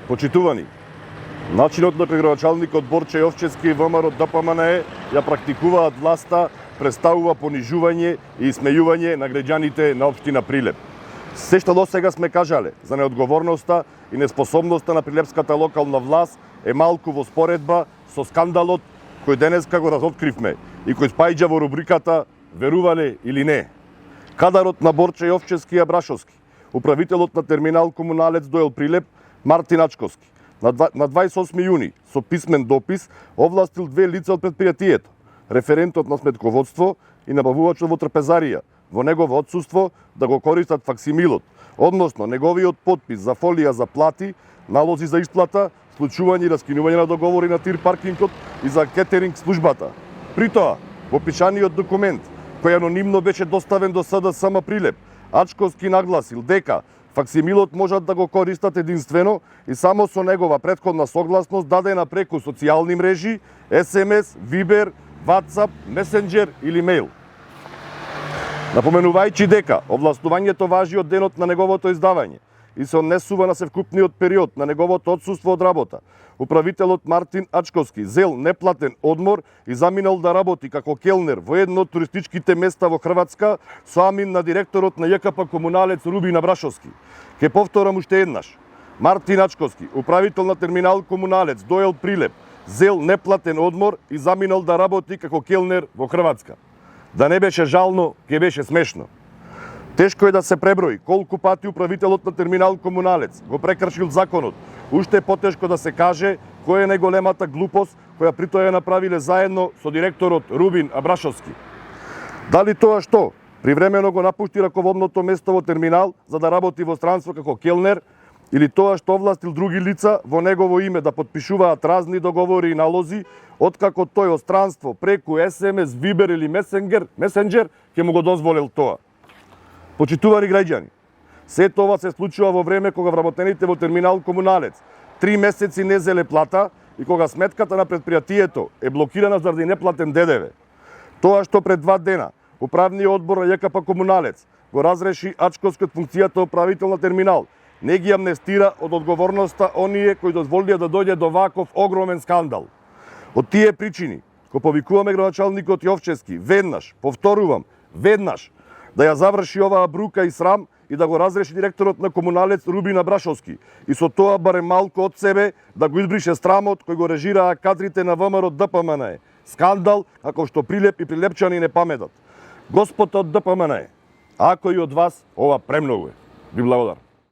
Почитувани, начинот на градоначалникот Борче Јовчевски и ВМРО ДПМНЕ ја практикуваат власта, представува понижување и исмејување на граѓаните на општина Прилеп. Се што до сега сме кажале за неодговорноста и неспособноста на прилепската локална власт е малку во споредба со скандалот кој денеска го разоткривме и кој спаѓа во рубриката "Верувале или не". Кадарот на Борче Јовчевски и Абрашовски, управителот на терминал Комуналец Доел Прилеп Мартин Ачковски, на 28 јуни со писмен допис овластил две лица од предпријатието, референтот на сметководство и набавувачот во трпезарија, во негово отсуство да го користат факсимилот, односно неговиот подпис за фолија за плати, налози за исплата, случување и раскинување на договори на тир паркингот и за кетеринг службата. При тоа, во пишаниот документ, кој анонимно беше доставен до СДСМ Прилеп, Ачковски нагласил дека факсимилот можат да го користат единствено и само со негова претходна согласност дадена преку социјални мрежи, SMS, Viber, WhatsApp, Messenger или мејл. Напоменувајќи дека овластувањето важи од денот на неговото издавање и се однесува на севкупниот период на неговото отсуство од работа, управителот Мартин Ачковски зел неплатен одмор и заминал да работи како келнер во едно од туристичките места во Хрватска со амин на директорот на ЈКП Комуналец Рубин Абрашовски. Ке повторам уште еднаш. Мартин Ачковски, управител на терминал Комуналец Доел Прилеп, зел неплатен одмор и заминал да работи како келнер во Хрватска. Да не беше жално, ке беше смешно. Тешко е да се преброи колку пати управителот на терминал Комуналец го прекршил законот. Уште е потешко да се каже која е најголемата глупост која при тоа ја направиле заедно со директорот Рубин Абрашовски. Дали тоа што привремено го напушти раководното место во терминал за да работи во странство како келнер, или тоа што овластил други лица во негово име да потпишуваат разни договори и налози, откако тој од странство преку SMS, Viber или Messenger ќе му го дозволил тоа. Почитувани граѓани, се тоа се случува во време кога вработените во терминал Комуналец 3 месеци не зеле плата и кога сметката на предпријатието е блокирана заради неплатен ДДВ. Тоа што пред 2 дена Управниот одбор на ЈКП Комуналец го разреши Ачковски од функцијата управител на терминал, не ги амнестира од одговорноста оние кои дозволија да дојде до ваков огромен скандал. Од тие причини, го повикуваме градоначалникот Јовчевски веднаш, повторувам, веднаш, да ја заврши оваа брука и срам и да го разреши директорот на Комуналец Рубин Абрашовски и со тоа барем малку од себе да го избрише срамот кој го режираа кадрите на ВМРО ДПМНЕ. Скандал како што Прилеп и прилепчани не паметат. Господа од ДПМНЕ, ако и од вас, ова премногу е. Ви благодарам.